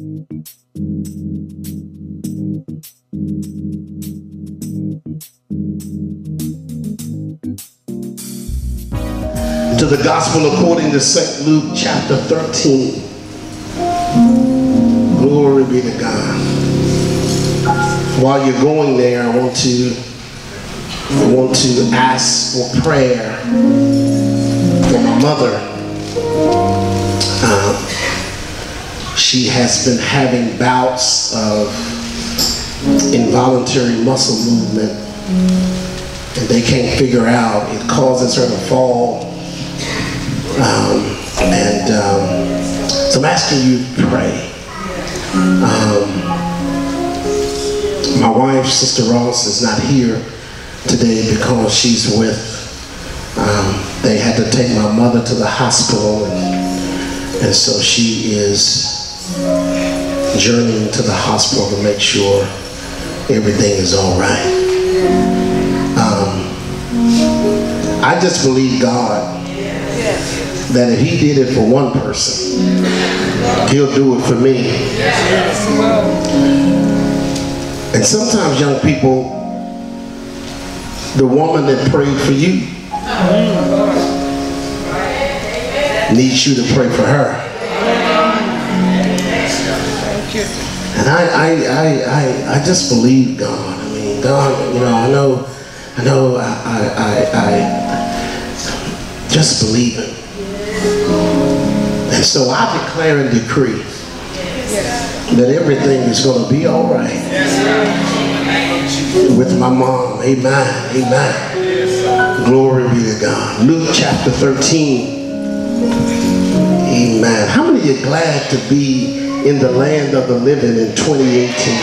To the gospel according to St. Luke chapter 13. Glory be to God. While you're going there, I want to ask for prayer for my mother. She has been having bouts of involuntary muscle movement, and they can't figure out. It causes her to fall. So I'm asking you to pray. My wife, Sister Ross, is not here today because she's with, they had to take my mother to the hospital, and so she is journeying to the hospital to make sure everything is all right. I just believe God that if he did it for one person, he'll do it for me. And sometimes, young people, the woman that prayed for you needs you to pray for her. And I just believe God. I mean, God, you know, I just believe it. And so I declare and decree that everything is going to be all right with my mom. Amen. Amen. Glory be to God. Luke chapter 13. Amen. How many of you are glad to be in the land of the living in 2018?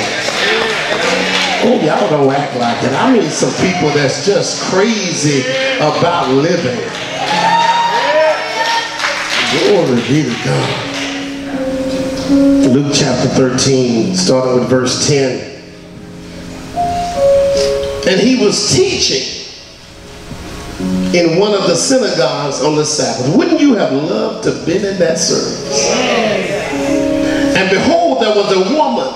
Oh, y'all don't act like it. I mean, some people that's just crazy about living. Glory be to God. Luke chapter 13, starting with verse 10. And he was teaching in one of the synagogues on the Sabbath. Wouldn't you have loved to have been in that service? And behold, there was a woman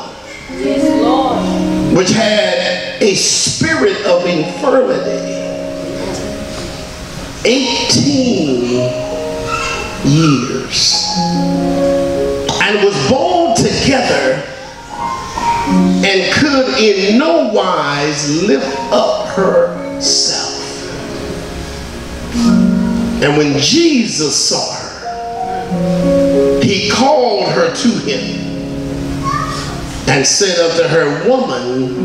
which had a spirit of infirmity 18 years, and was bound together, and could in no wise lift up herself. And when Jesus saw her, he called her to him and said unto her, Woman,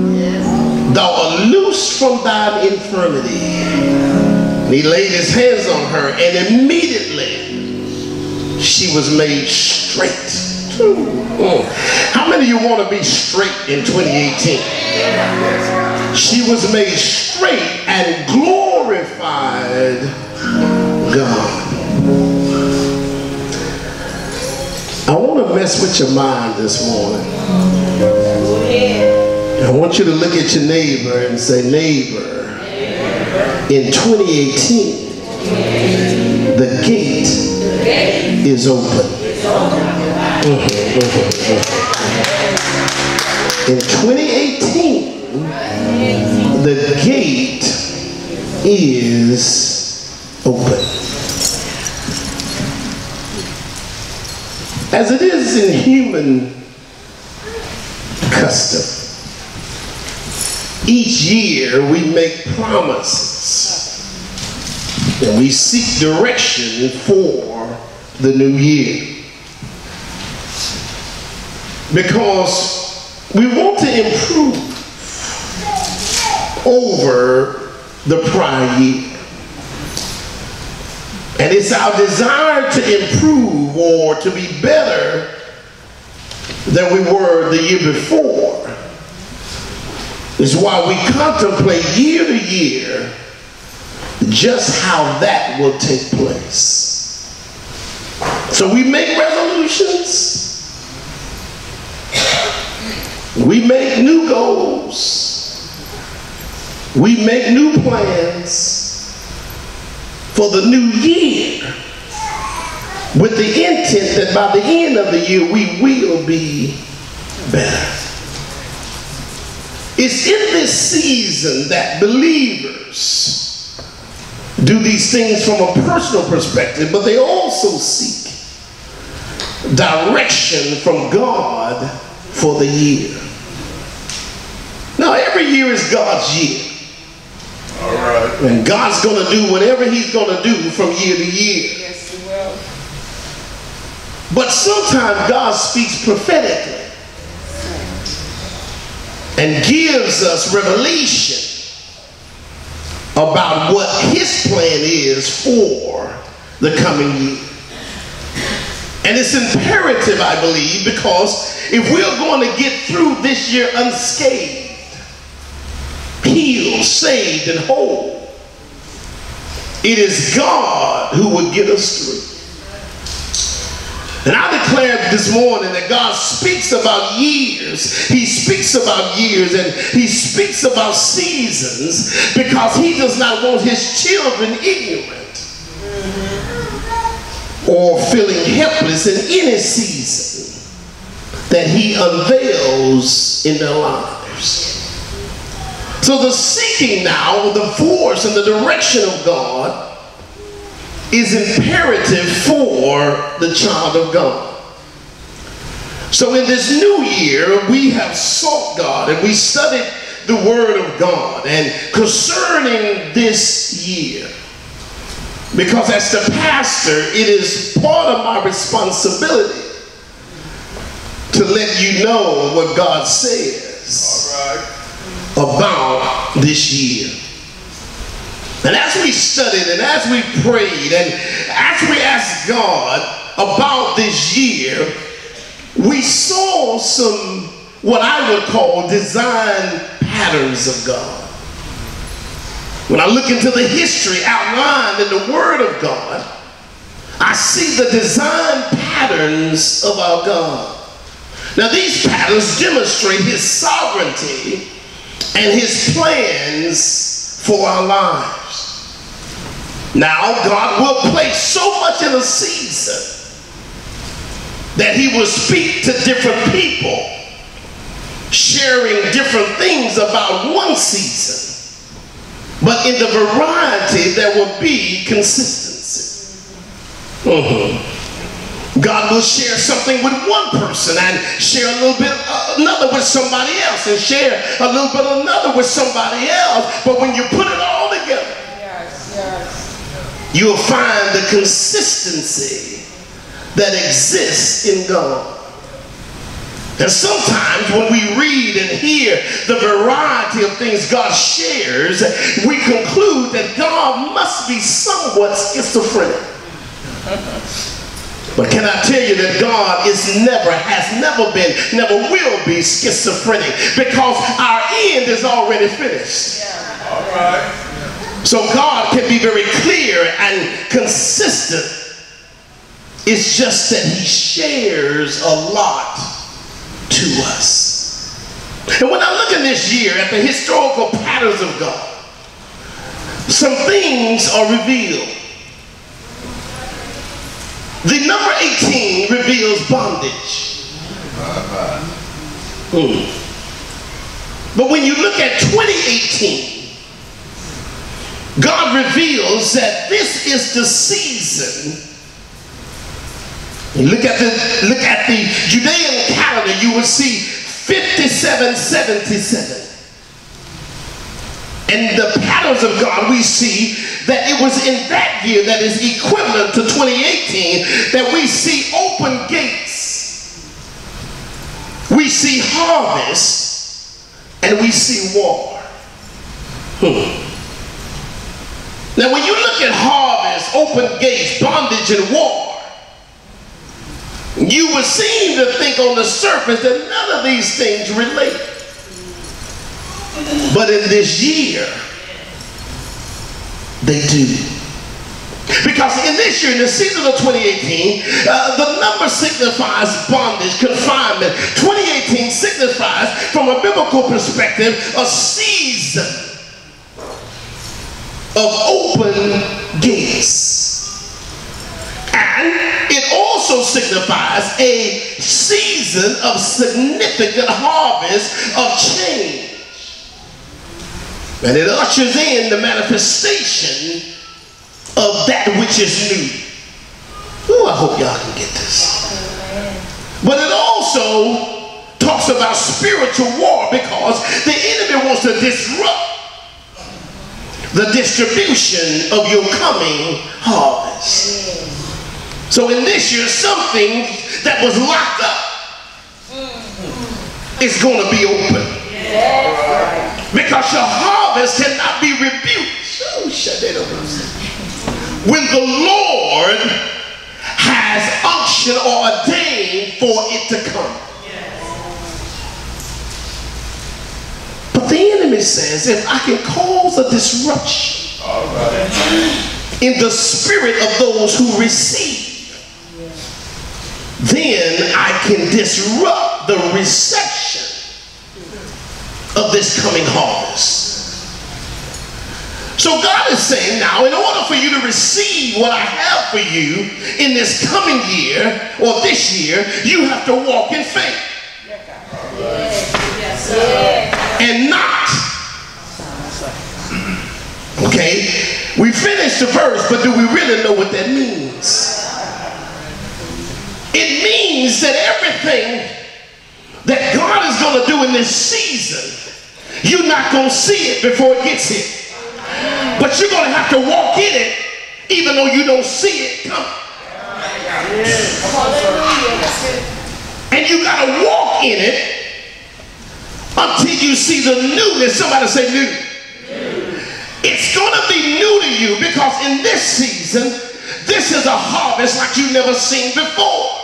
thou art loosed from thine infirmity. And he laid his hands on her, and immediately she was made straight. How many of you want to be straight in 2018? She was made straight and glorified God. I want to mess with your mind this morning. I want you to look at your neighbor and say, neighbor, in 2018, the gate is open. In 2018, the gate is open. As it is in human custom, each year we make promises and we seek direction for the new year, because we want to improve over the prior year. And it's our desire to improve or to be better than we were the year before. Is why we contemplate year to year just how that will take place. So we make resolutions. We make new goals. We make new plans for the new year. with the intent that by the end of the year we will be better. It's in this season that believers do these things from a personal perspective, but they also seek direction from God for the year. Now, every year is God's year. All right. And God's going to do whatever he's going to do from year to year. Yes, he will. But sometimes God speaks prophetically and gives us revelation about what his plan is for the coming year. And it's imperative, I believe, because if we're going to get through this year unscathed, healed, saved, and whole, it is God who would get us through. And I declared this morning that God speaks about years. He speaks about years and he speaks about seasons because he does not want his children ignorant or feeling helpless in any season that he unveils in their lives. So the seeking now, the voice and the direction of God is imperative for the child of God. So in this new year, we have sought God and we studied the Word of God and concerning this year. Because as the pastor, it is part of my responsibility to let you know what God says about this year. And as we studied and as we prayed and as we asked God about this year, we saw some what I would call design patterns of God. When I look into the history outlined in the Word of God, I see the design patterns of our God. Now these patterns demonstrate his sovereignty and his plans for our lives. Now God will place so much in a season that he will speak to different people, sharing different things about one season. But in the variety, there will be consistency. God will share something with one person and share a little bit another with somebody else and share a little bit another with somebody else. But when you put it all together, you'll find the consistency that exists in God. And sometimes when we read and hear the variety of things God shares, we conclude that God must be somewhat schizophrenic. But can I tell you that God has never been, never will be schizophrenic, because our end is already finished. All right. So God can be very clear and consistent. It's just that he shares a lot to us. And when I look in this year at the historical patterns of God, some things are revealed. The number 18 reveals bondage. But when you look at 2018, God reveals that this is the season. Look at the Judean calendar, you will see 5777. And the patterns of God, we see that it was in that year that is equivalent to 2018 that we see open gates, we see harvest, and we see war. Now when you look at harvest, open gates, bondage, and war, you would seem to think on the surface that none of these things relate. But in this year, they do. Because in this year, in the season of 2018, the number signifies bondage, confinement. 2018 signifies, from a biblical perspective, a season of open gates. And it also signifies a season of significant harvest of change. And it ushers in the manifestation of that which is new. Ooh, I hope y'all can get this. But it also talks about spiritual war, because the enemy wants to disrupt the distribution of your coming harvest. So in this year, something that was locked up is going to be open. Because your harvest cannot be rebuked. Oh, shut that up. When the Lord has unctioned or ordained for it to come. But the enemy says, if I can cause a disruption in the spirit of those who receive, then I can disrupt the reception of this coming harvest. So God is saying now, in order for you to receive what I have for you in this coming year or this year, you have to walk in faith. And not. Okay, we finished the verse, but do we really know what that means? It means that everything that God is going to do in this season, you're not going to see it before it gets here. But you're going to have to walk in it even though you don't see it coming. And you got to walk in it until you see the newness. Somebody say new. It's going to be new to you, because in this season, this is a harvest like you've never seen before.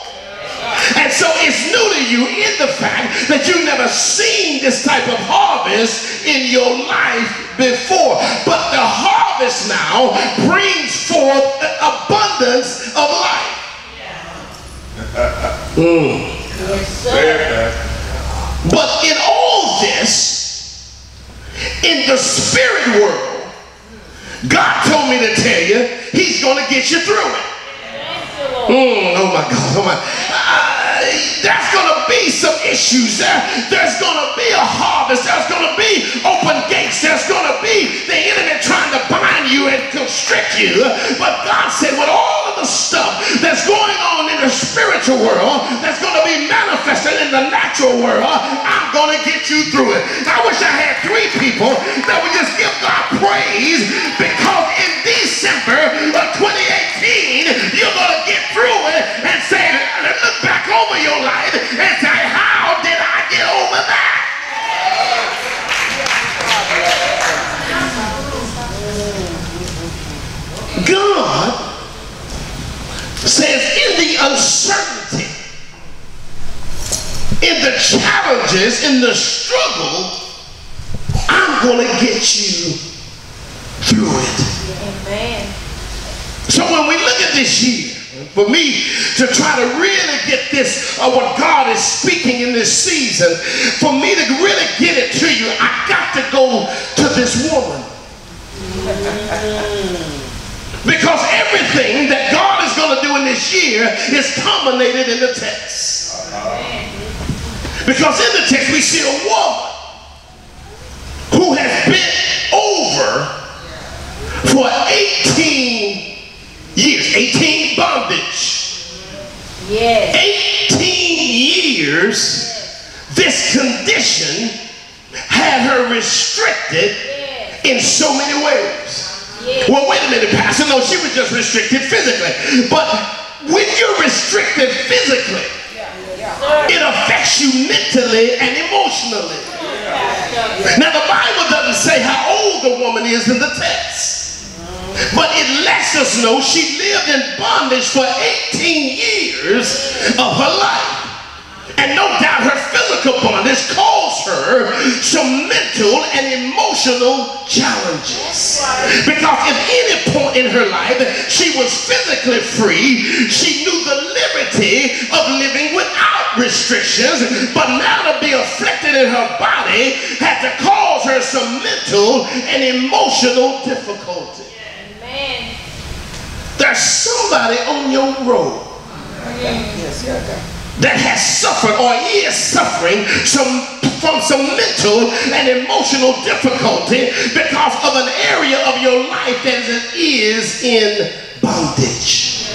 And so it's new to you in the fact that you've never seen this type of harvest in your life before. But the harvest now brings forth an abundance of life. But in all this, in the spirit world, God told me to tell you, he's going to get you through it. Oh my God, oh my. There's going to be some issues there. There's going to be a harvest. There's going to be open gates. There's going to be the enemy trying to bind you and constrict you. But God said, with all of the stuff that's going on in the spiritual world, that's going to be manifested in the natural world, I'm going to get you through it. I wish I had 3 people that would just give God praise, because in December of 2018, you're going to get through it and say, look back over your life and say, how did I get over that? God says, in the uncertainty, in the challenges, in the struggle, I'm going to get you through it. Amen. So when we look at this year, for me to try to really get this, what God is speaking in this season, for me to really get it to you, I got to go to this woman. Because everything that God is going to do in this year is culminated in the text. Because in the text we see a woman who has been over for 18 years, 18 bondage. Yes. 18 years, this condition had her restricted in so many ways. Well, wait a minute, Pastor. No, she was just restricted physically. But when you're restricted physically, it affects you mentally and emotionally. Now, the Bible doesn't say how old the woman is in the text, but it lets us know she lived in bondage for 18 years of her life. And no doubt her physical bondage caused her some mental and emotional challenges. Because if any point in her life she was physically free, she knew the liberty of living without restrictions. But now to be afflicted in her body had to cause her some mental and emotional difficulty. There there's somebody on your road that has suffered or is suffering from some mental and emotional difficulty because of an area of your life that is in bondage.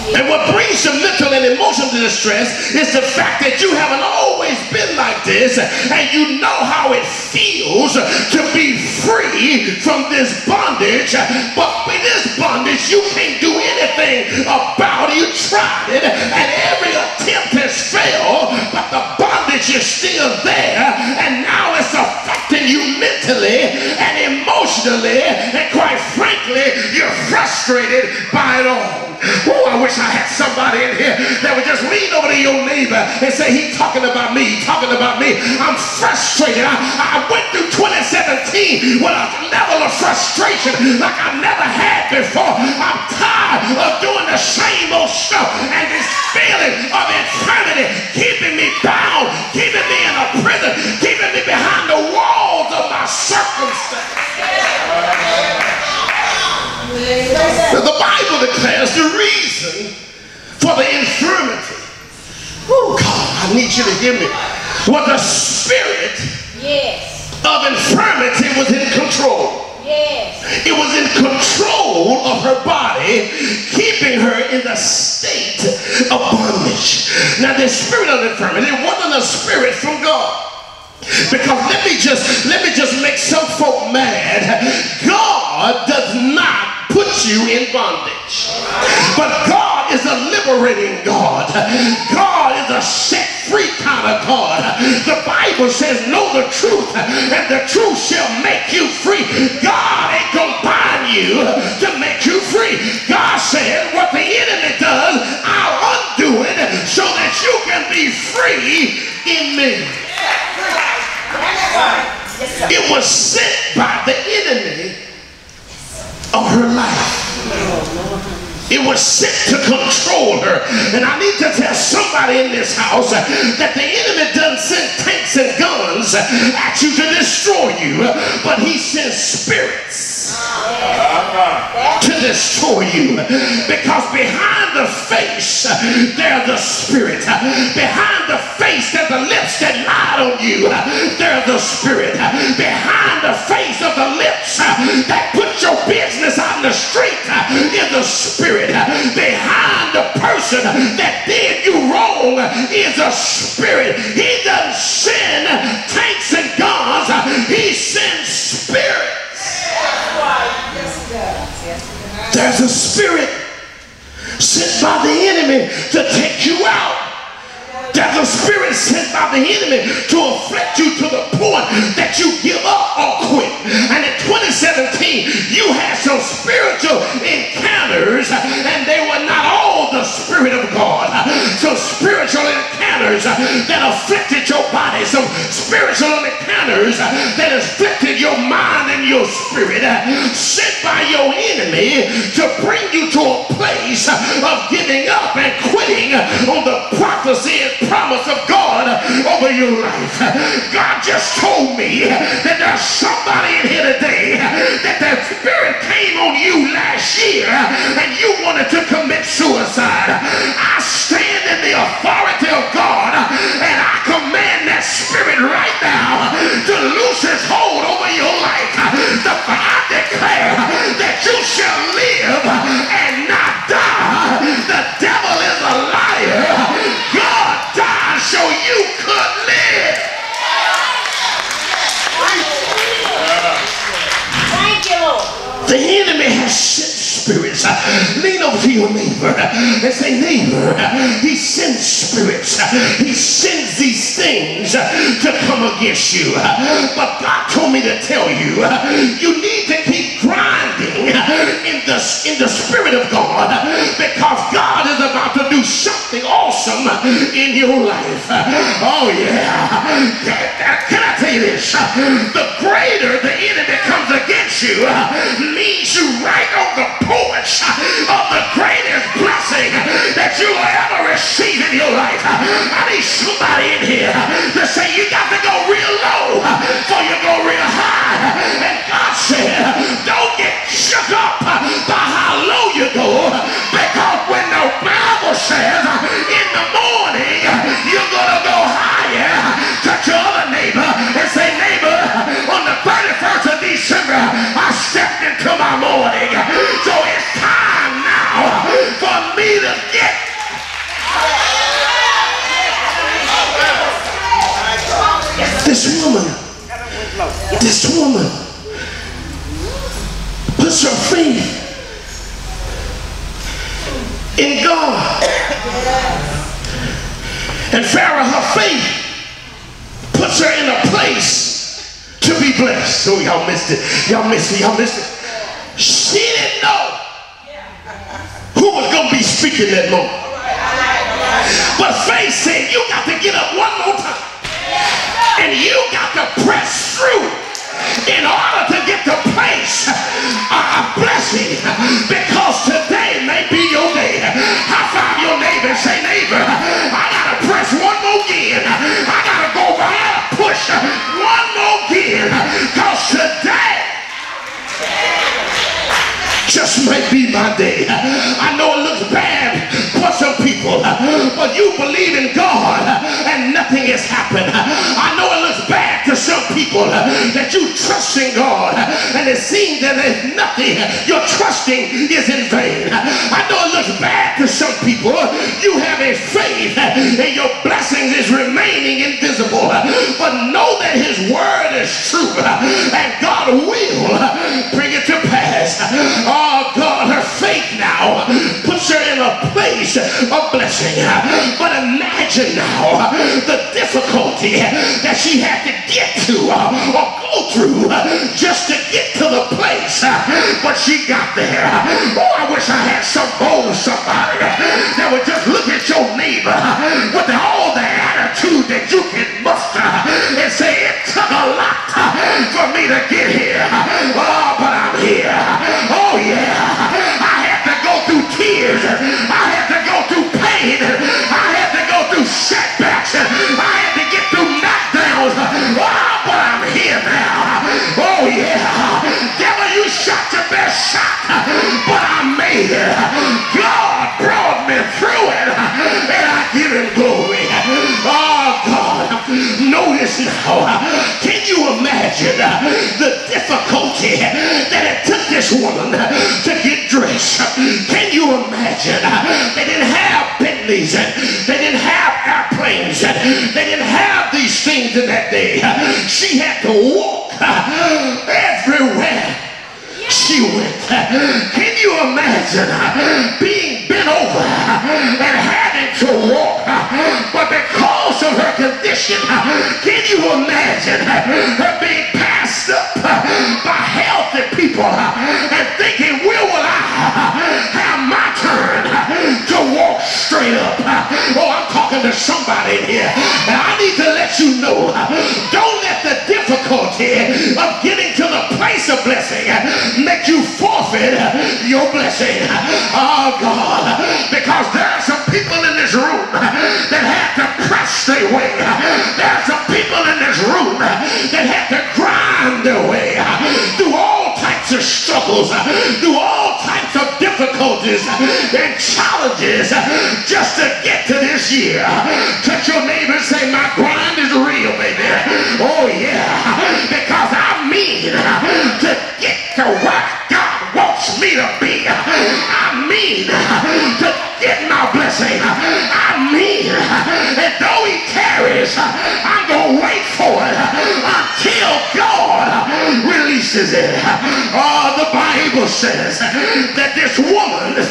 And what brings you mental and emotional distress is the fact that you haven't always been like this, and you know how it feels to be free from this bondage. But with this bondage, you can't do anything about it. You tried it, and every attempt has failed, but the bondage is still there, and now it's affecting you mentally and emotionally, and quite frankly, you're frustrated by it all. Oh, I wish I had somebody in here that would just lean over to your neighbor and say, he's talking about me, talking about me. I'm frustrated. I went through 2017 with a level of frustration like I've never had before. I'm tired of doing the same old stuff, and this feeling of infirmity keeping me bound, keeping me in a prison, keeping me behind the walls of my circumstance. The Bible declares the reason for the infirmity. Oh God, I need you to hear me. Well, the spirit of infirmity was in control. It was in control of her body, keeping her in the state of bondage. Now, the spirit of infirmity wasn't a spirit from God. Because let me just make some folk mad. God does not put you in bondage, but God is a liberating God. God is a set free kind of God. The Bible says, know the truth, and the truth shall make you free. God ain't gonna bind you to make you free. God said, what the enemy does, I'll undo it so that you can be free in me. It was sent by the enemy of her life. It was sent to control her. And I need to tell somebody in this house that the enemy doesn't send tanks and guns at you to destroy you, but he sends spirits to destroy you. Because behind the face there's the spirit. Behind the face there's the lips that lied on you. There's the spirit. Behind the face of the lips that put your business out in the street is the spirit. Behind the person that did you wrong is a spirit. He doesn't send tanks and guns. He sends spirits. There's a spirit sent by the enemy to take you out. There's a spirit sent by the enemy to afflict you to the point that you give up or quit. And in 2017, you had some spiritual encounters, and they were not all the Spirit of God. Some spiritual encounters that afflicted your body, some spiritual encounters that afflicted your mind and your spirit, sent by your enemy to bring you to a place of giving up and quitting on the prophecy and promise of God over your life. God just told me that there's somebody in here today that spirit came on you last year and you wanted to commit suicide. I stand in the authority of God and I command that spirit right now to loose its hold over your life. I declare that you shall live and not die. The devil is a liar. God died so you could live. Thank you, Lord. The enemy has sent spirits. Lean over to your neighbor and say, neighbor, he sends spirits. He sends these things to come against you. But God told me to tell you, you need to keep grinding in the Spirit of God, because God is about to do something awesome in your life. Oh yeah. Can I tell you this? The greater the enemy comes against you, leads you right on the porch of the greatest blessing that you will ever receive in your life. I need somebody in here to say you got to go real low before you go real high. And God said, don't get shook up by how low you go. This woman puts her faith in God. And Pharaoh, her faith puts her in a place to be blessed. So y'all missed it. Y'all missed it. Y'all missed it. She didn't know who was going to be speaking that moment. But faith said, you got to get up one more time. And you got to press through in order to get the place of blessing. Because today may be your day. High five your neighbor and say, neighbor, I got to press one more again. I got to go right, push one more again. Because today just might be my day. I know it looks bad for some people, but you believe in God and nothing has happened. I know it looks bad to some people that you trust in God and it seems that there's nothing. Your trusting is in vain. I know it looks bad to some people. You have a faith and your blessings is remaining invisible, but know that his word is true and God will bring it to pass. Oh God, her faith now puts her in a place of blessing. But imagine now the difficulty that she had to get to or go through just to get to the place. But she got there. Oh, I wish I had some bold somebody that would just look at your neighbor with all the attitude that you can muster and say, it took a lot for me to get here. Oh, but I'm here. Oh, yeah. I had to go through tears. I had to go through pain. I had to go through setbacks. I had to get through knockdowns. Oh, but I'm here now. Oh, yeah. Devil, you shot your best shot, but I made it. God brought me through it, and I give him glory. Oh, God. Notice now. Can you imagine the difficulty that it took this woman to get dressed? Can you imagine? They didn't have Bentleys and they didn't have airplanes and they didn't have these things in that day. She had to walk everywhere she went. Can you imagine being bent over and having to walk? But because of her condition, can you imagine her being passed up by healthy people and thinking, when will I have my turn to walk straight up? Oh, I'm talking to somebody in here, and I need to let you know, don't let the difficulty of getting to the place of blessing make you forfeit your blessing. Oh, God, because there are some people in this room that have to press their way. There are some people in this room that have to grind their way through all types of struggles, through all types of difficulties and challenges just to get to this year. Touch your neighbor and say, my grind is real, baby. Oh, yeah, because I mean to get to where God wants me to be. I mean to get my blessing. I mean, and though he tarries, I'm going to wait for it until God releases it. Oh, the Bible says that this woman's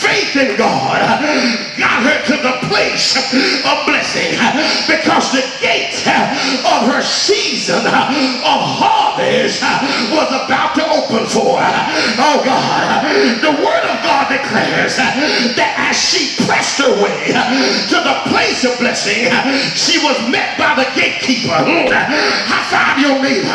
faith in God got her to the place of blessing because the gate of her season of harvest was about to open for her. Oh, God, the word of God declares that as she pressed her way to the place of blessing, she was met by the gatekeeper. High five your neighbor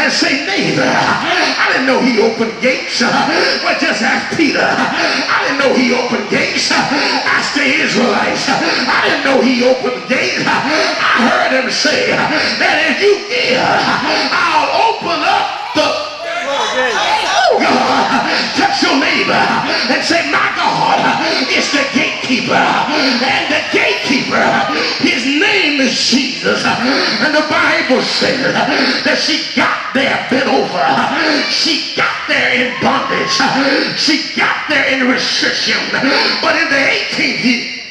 and say, neighbor, I didn't know he opened gates. But just ask Peter. I didn't know he opened gates. Ask the Israelites. I didn't know he opened gates. I heard him say that if you give, I'll open up the touch your neighbor and say, my God is the gatekeeper, and the gatekeeper, his name is Jesus. And the Bible says that she got there bent over, she got there in bondage, she got there in restriction, but in the 18th year,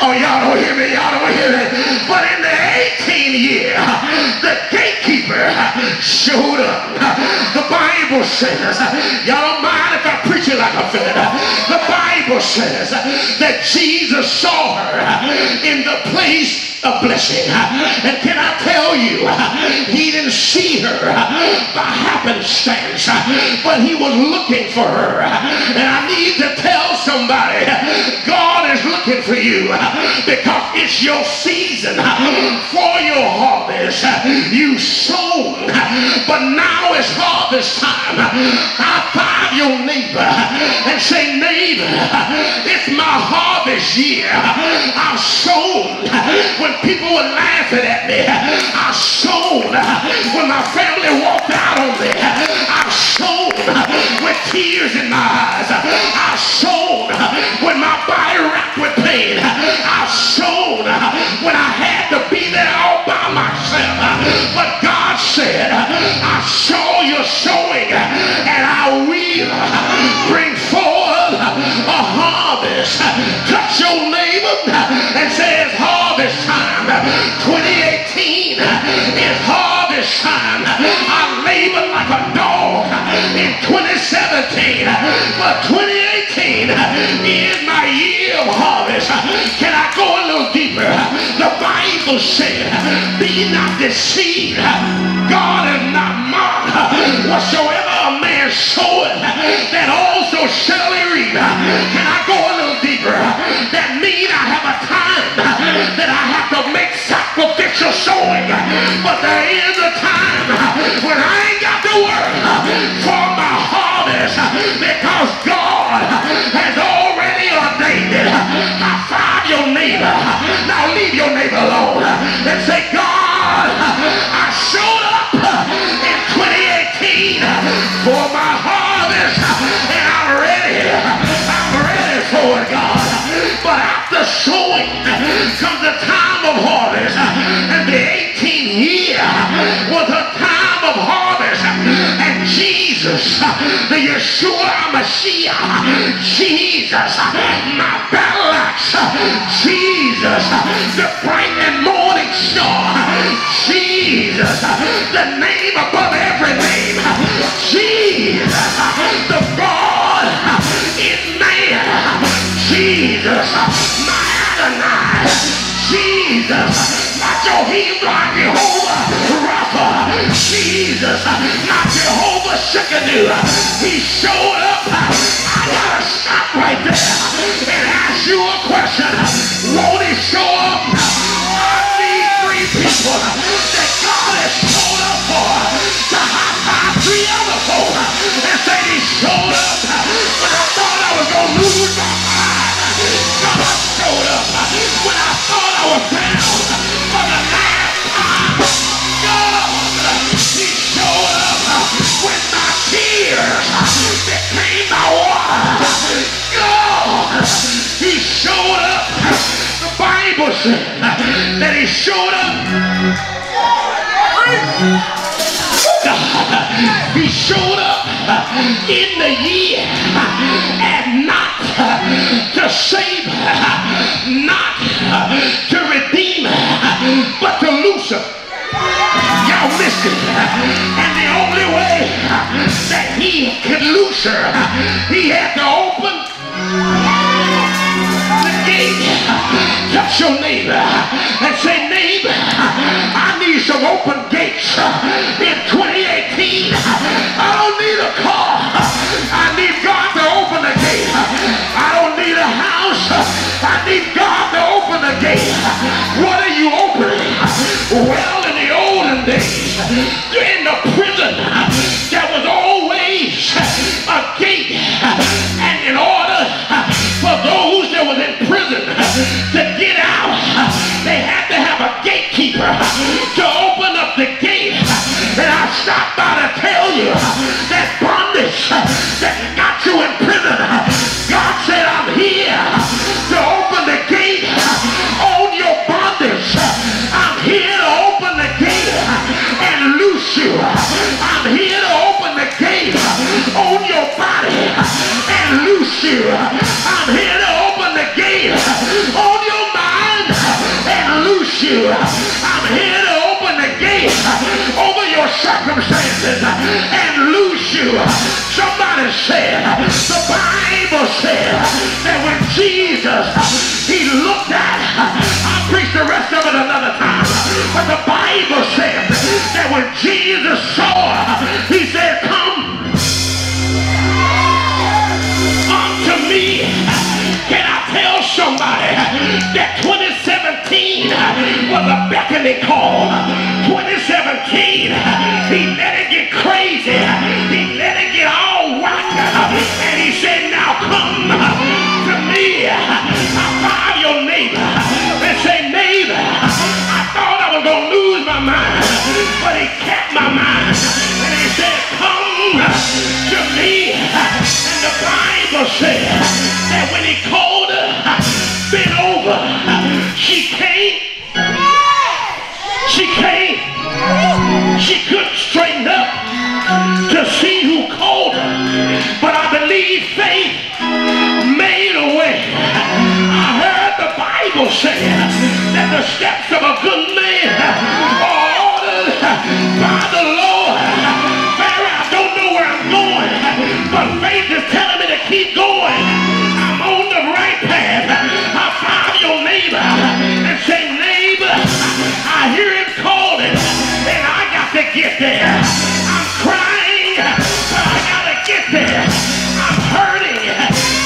oh, y'all don't hear me, y'all don't hear me, but in the 18th year, the gatekeeper showed up. The Bible says, y'all don't mind if I preach it like I feel it. The Bible says that Jesus saw her in the place of blessing. And can I tell you, he didn't see her by happenstance, but he was looking for her. And I need to tell somebody, God is looking for you because it's your season for your harvest. You sown, but now it's harvest time. High five your neighbor and say, neighbor, it's my harvest year. I've sown when people were laughing at me. I've sown when my family walked out on me. I've sown with tears in my eyes. I've sown when my body racked with pain. I've sown when I had to be there all by myself. But God said, I saw your sowing and I will bring forth a harvest. Touch your neighbor and say, it's harvest time. 2018 is harvest time. I labored like a dog in 2017, but 2018 is my year of harvest. Can I go a little deeper? The Bible said, be not deceived. God is not mocked. Whatsoever a man soweth, that also shall he reap. Can I go a little deeper? That means I have a time that I have to make sacrificial sowing, but there is a time when I ain't got to work for my harvest because God has already ordained it. High five your neighbor. Now leave your neighbor alone and say, God, I showed up in 2018 for my harvest and I'm ready for it, God. But after sowing comes the time of harvest, and the 18th year was a time of harvest. And Jesus, the Yeshua Mashiach, Jesus, my battle axe, Jesus, the bright and morning star, Jesus, the name above every name, Jesus, the God in man, Jesus, my Adonai, Jesus, not Jehovah, Jehovah Rapha, Jesus, not Jehovah Shekadu. He showed up. I gotta stop right there and ask you a question. Won't he show up? I need three people that God has showed up for to high five three other folk and say he showed up when I thought I was gonna lose my mind. God showed up when I thought I was down for the last time. God, he showed up when my tears became my water. God, he showed up. The Bible said that he showed up. He showed up in the year and not to save, not to redeem, but to loose her. Y'all missed it. And the only way that he could loose her, he had to open the gate. Touch your neighbor and say, neighbor, I need some open gates in 2018. I don't need a car. I need God to open the gate. I don't need a house. I need God to open the gate. What are you opening? Well, in the olden days, in the prison, there was always a gate. And in order for those that was in prison to get out, they had to have a gatekeeper to open up the gate. And I stopped by to tell you that bondage that got you in prison, God said, I'm here to open the gate on your bondage. I'm here to open the gate and loose you. I'm here to open the gate on your body and loose you. I'm here to open the gate on your mind and loose you. I'm here circumstances and loose you. Somebody said, the Bible said that when Jesus, he looked at, I'll preach the rest of it another time, but the Bible said that when Jesus saw, he said, come unto me. Can I tell somebody that 2017 was a beckoning call? 2017, he let it get crazy. He let it get all rotten. And he said, now come to me. I find your neighbor and say, neighbor, I thought I was going to lose my mind, but he kept my mind. And he said, come to me. And the Bible said that when he called her, bent over, she came. She came. She couldn't straighten up to see who called her, but I believe faith made a way. I heard the Bible say that the steps of a good man are ordered by the Lord. Barry, I don't know where I'm going, but faith is telling me to keep going. I'm on the right path. I found your neighbor and say, neighbor, I hear him calling, and I got to get there. I'm crying, but I got to get there. I'm hurting,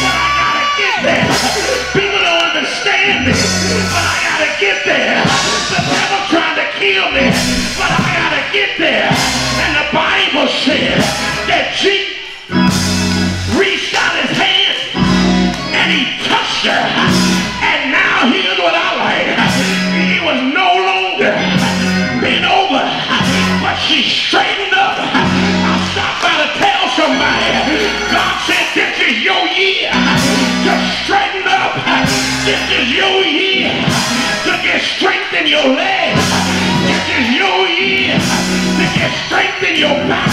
but I got to get there. People don't understand me, but I got to get there. The devil's trying to kill me, but I got to get there. And the Bible says that Jesus reached out his hand and he touched her. And now here's what I like. He was no longer bent over, but she straightened up. I stopped by to tell somebody, God said this is your year to straighten up. This is your year to get strength in your legs. This is your year to get strength in your back.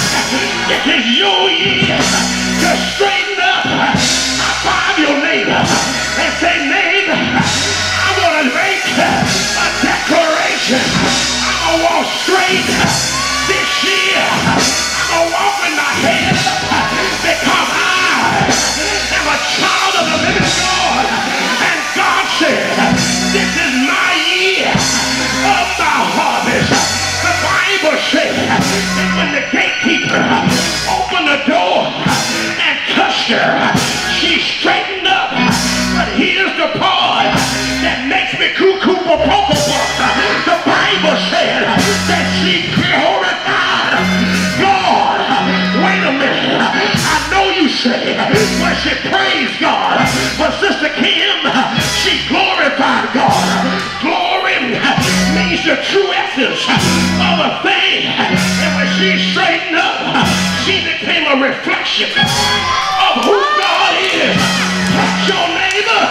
This is your year to straighten up. I find your neighbor and say, neighbor, I want to make a declaration. I'm going to walk straight this year. I'm going to walk with my head up because I am a child of the living God. And God said, this is my year of my harvest. The Bible said that when the gatekeeper opened the door and touched her, she straightened up. But here's the part that makes me cuckoo for poco. The Bible said that she glorified God. Wait a minute. I know you say, but she praised God. But Sister Kim, she glorified God. Glory means the true essence of a thing. And when she straightened up, she became a reflection of who God is. Touch your neighbor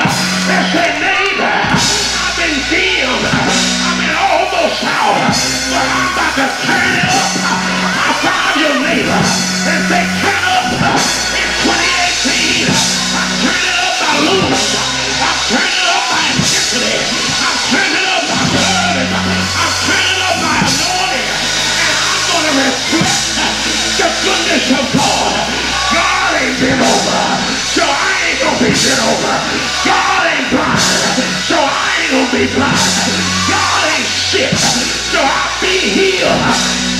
and say, neighbor, I've been dimmed. I've been almost out, but I'm about to turn it up. I found your neighbor and say, turn up. In 2018, I'm turning up my looms. I'm turning up my intensity. I'm turning up my burden. I'm turning up my anointing. And I'm going to reflect the goodness of God. God ain't been over, so I ain't gonna be bent over. God ain't blind, so I ain't gonna be blind. God ain't sick, so I'll be healed.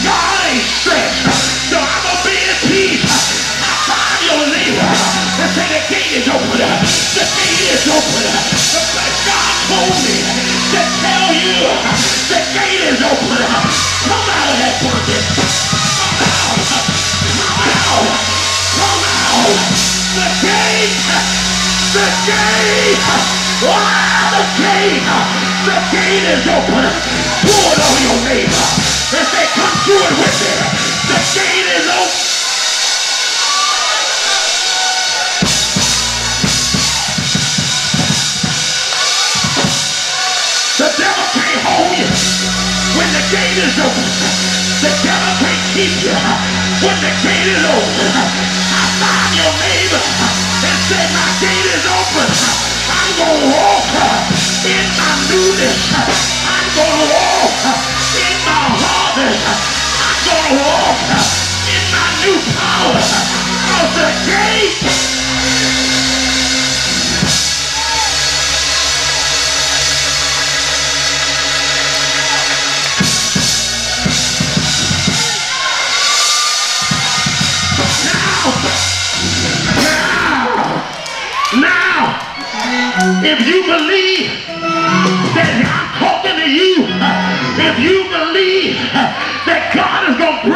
God ain't stressed, so I'm gonna be at peace. I find your neighbor and say the gate is open. The gate is open. God told me to tell you the gate is open. Come out of that bondage. Come out. Come out. Come out. The gate. The gate. Ah, the gate. The gate is open. Pull it on your neighbor and say, come through it with me. The gate is open. The devil can't hold you when the gate is open. The devil can't keep you when the gate is open. I find your neighbor and say, my gate is open. I'm going to walk in my newness. I'm going to walk in my harvest. I'm going to walk If you believe that I'm talking to you, if you believe that God is going to